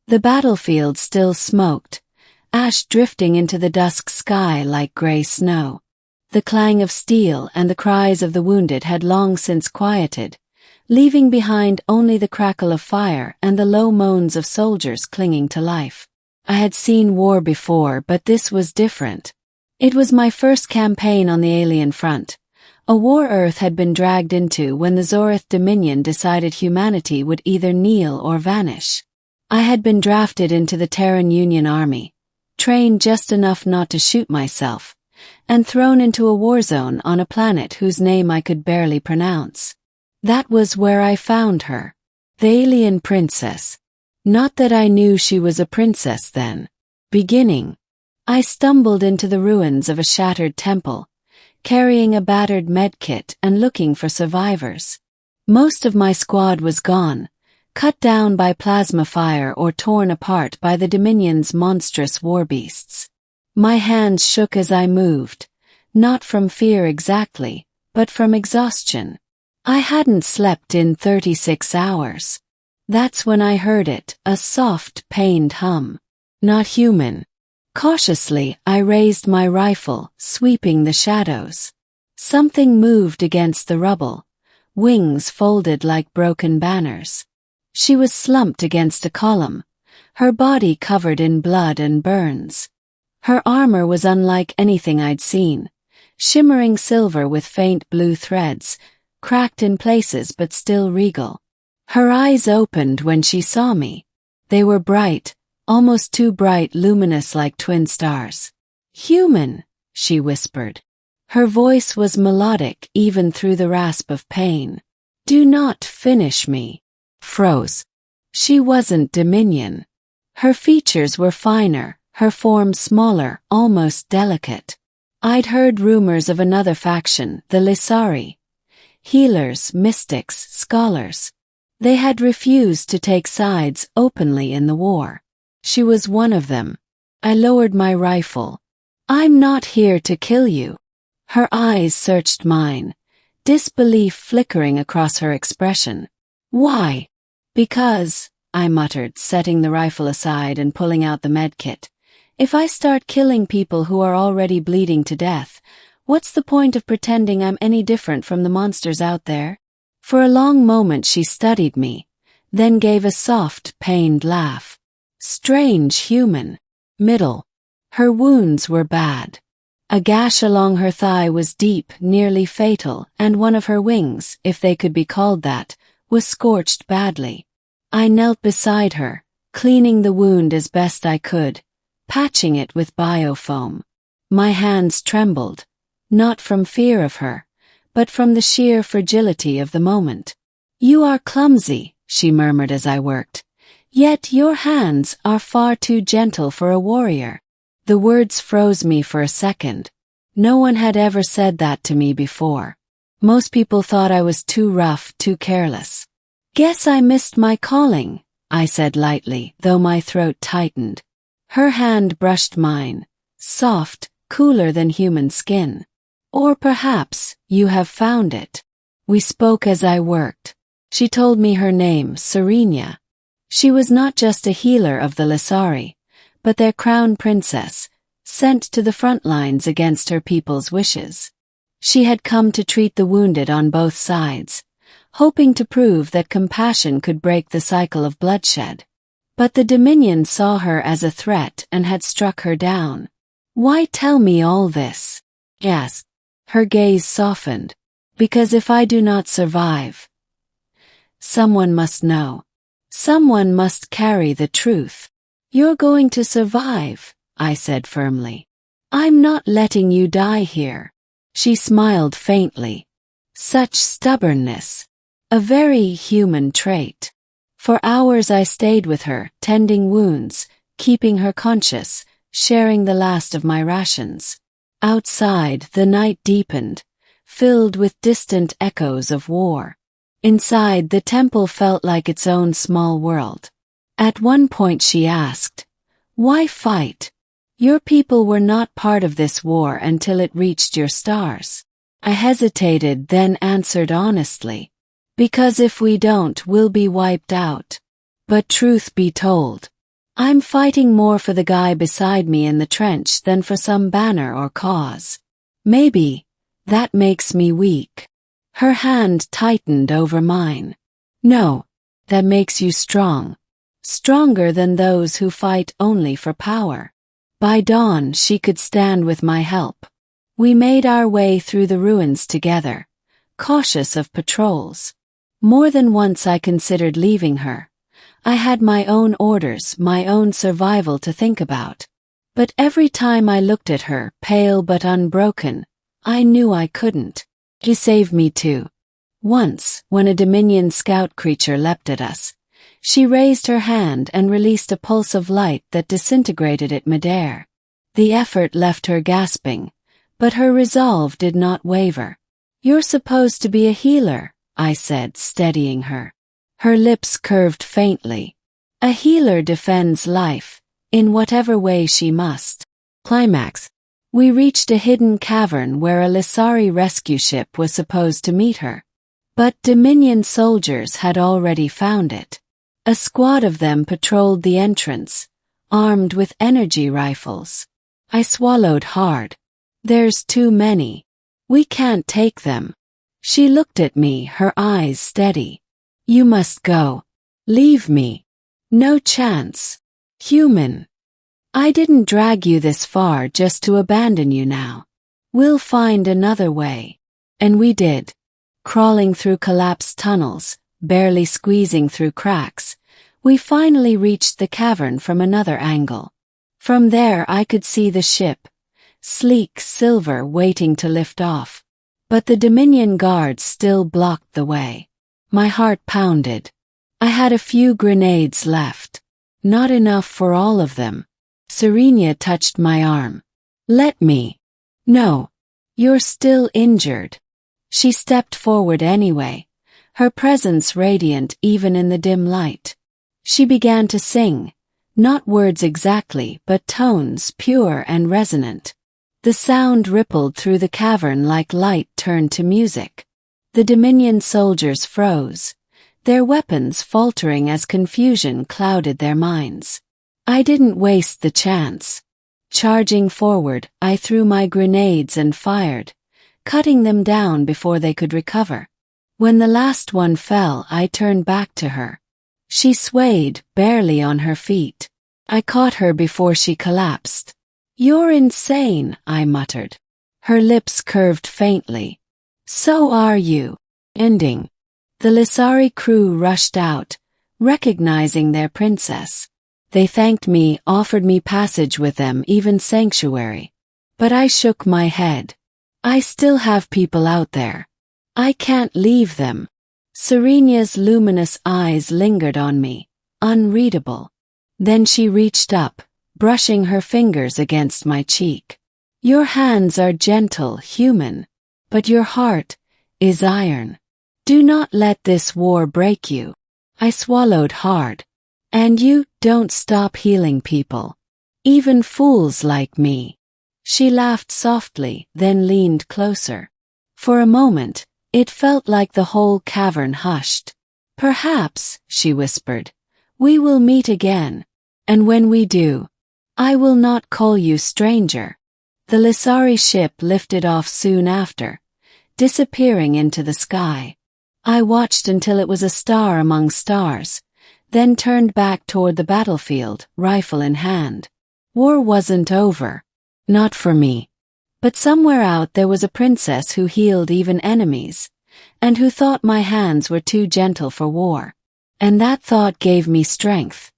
The battlefield still smoked, ash drifting into the dusk sky like gray snow. The clang of steel and the cries of the wounded had long since quieted, leaving behind only the crackle of fire and the low moans of soldiers clinging to life. I had seen war before, but this was different. It was my first campaign on the alien front, a war Earth had been dragged into when the Zorith Dominion decided humanity would either kneel or vanish. I had been drafted into the Terran Union Army, trained just enough not to shoot myself, and thrown into a war zone on a planet whose name I could barely pronounce. That was where I found her, the alien princess. Not that I knew she was a princess then. Beginning, I stumbled into the ruins of a shattered temple, carrying a battered medkit and looking for survivors. Most of my squad was gone, cut down by plasma fire or torn apart by the Dominion's monstrous war beasts. My hands shook as I moved, not from fear exactly, but from exhaustion. I hadn't slept in 36 hours. That's when I heard it, a soft, pained hum. Not human. Cautiously, I raised my rifle, sweeping the shadows. Something moved against the rubble, wings folded like broken banners. She was slumped against a column, her body covered in blood and burns. Her armor was unlike anything I'd seen, shimmering silver with faint blue threads, cracked in places but still regal. Her eyes opened when she saw me. They were bright, almost too bright, luminous like twin stars. "Human," she whispered. Her voice was melodic even through the rasp of pain. "Do not finish me." Froze. She wasn't Dominion. Her features were finer, her form smaller, almost delicate. I'd heard rumors of another faction, the Lissari. Healers, mystics, scholars. They had refused to take sides openly in the war. She was one of them. I lowered my rifle. "I'm not here to kill you." Her eyes searched mine, disbelief flickering across her expression. "Why?" "Because," I muttered, setting the rifle aside and pulling out the medkit. "If I start killing people who are already bleeding to death, what's the point of pretending I'm any different from the monsters out there?" For a long moment she studied me, then gave a soft, pained laugh. "Strange human. Middle." Her wounds were bad. A gash along her thigh was deep, nearly fatal, and one of her wings, if they could be called that, was scorched badly. I knelt beside her, cleaning the wound as best I could, patching it with biofoam. My hands trembled, not from fear of her, but from the sheer fragility of the moment. "You are clumsy," she murmured as I worked. "Yet your hands are far too gentle for a warrior." The words froze me for a second. No one had ever said that to me before. Most people thought I was too rough, too careless. "Guess I missed my calling," I said lightly, though my throat tightened. Her hand brushed mine, soft, cooler than human skin. "Or perhaps you have found it." We spoke as I worked. She told me her name, Serenia. She was not just a healer of the Lissari, but their crown princess, sent to the front lines against her people's wishes. She had come to treat the wounded on both sides, hoping to prove that compassion could break the cycle of bloodshed. But the Dominion saw her as a threat and had struck her down. "Why tell me all this?" Yes. Her gaze softened. "Because if I do not survive, someone must know. Someone must carry the truth." "You're going to survive," I said firmly. "I'm not letting you die here." She smiled faintly. Such stubbornness. A very human trait. For hours I stayed with her, tending wounds, keeping her conscious, sharing the last of my rations. Outside, the night deepened, filled with distant echoes of war. Inside, the temple felt like its own small world. At one point she asked, "Why fight? Your people were not part of this war until it reached your stars." I hesitated, then answered honestly, "Because if we don't, we'll be wiped out." But truth be told, I'm fighting more for the guy beside me in the trench than for some banner or cause. Maybe that makes me weak. Her hand tightened over mine. No, that makes you strong. Stronger than those who fight only for power. By dawn she could stand with my help. We made our way through the ruins together, cautious of patrols. More than once I considered leaving her. I had my own orders, my own survival to think about. But every time I looked at her, pale but unbroken, I knew I couldn't. She saved me too. Once, when a Dominion scout creature leapt at us, she raised her hand and released a pulse of light that disintegrated it midair. The effort left her gasping, but her resolve did not waver. "You're supposed to be a healer," I said, steadying her. Her lips curved faintly. "A healer defends life, in whatever way she must." Climax. We reached a hidden cavern where a Lissari rescue ship was supposed to meet her. But Dominion soldiers had already found it. A squad of them patrolled the entrance, armed with energy rifles. I swallowed hard. "There's too many. We can't take them." She looked at me, her eyes steady. "You must go. Leave me. No chance. Human. I didn't drag you this far just to abandon you now. We'll find another way." And we did. Crawling through collapsed tunnels, barely squeezing through cracks, we finally reached the cavern from another angle. From there I could see the ship, sleek silver, waiting to lift off. But the Dominion guards still blocked the way. My heart pounded. I had a few grenades left. Not enough for all of them. Serenia touched my arm. "Let me." "No. You're still injured." She stepped forward anyway, her presence radiant even in the dim light. She began to sing, not words exactly, but tones pure and resonant. The sound rippled through the cavern like light turned to music. The Dominion soldiers froze, their weapons faltering as confusion clouded their minds. I didn't waste the chance. Charging forward, I threw my grenades and fired, cutting them down before they could recover. When the last one fell, I turned back to her. She swayed, barely on her feet. I caught her before she collapsed. "You're insane," I muttered. Her lips curved faintly. "So are you." Ending. The Lissari crew rushed out, recognizing their princess. They thanked me, offered me passage with them, even sanctuary. But I shook my head. I still have people out there. I can't leave them. Serenia's luminous eyes lingered on me, unreadable. Then she reached up, brushing her fingers against my cheek. "Your hands are gentle, human, but your heart is iron. Do not let this war break you." I swallowed hard. "And you don't stop healing people. Even fools like me." She laughed softly, then leaned closer. For a moment, it felt like the whole cavern hushed. "Perhaps," she whispered, "we will meet again. And when we do, I will not call you stranger." The Lissari ship lifted off soon after, disappearing into the sky. I watched until it was a star among stars, then turned back toward the battlefield, rifle in hand. War wasn't over. Not for me. But somewhere out there was a princess who healed even enemies, and who thought my hands were too gentle for war. And that thought gave me strength.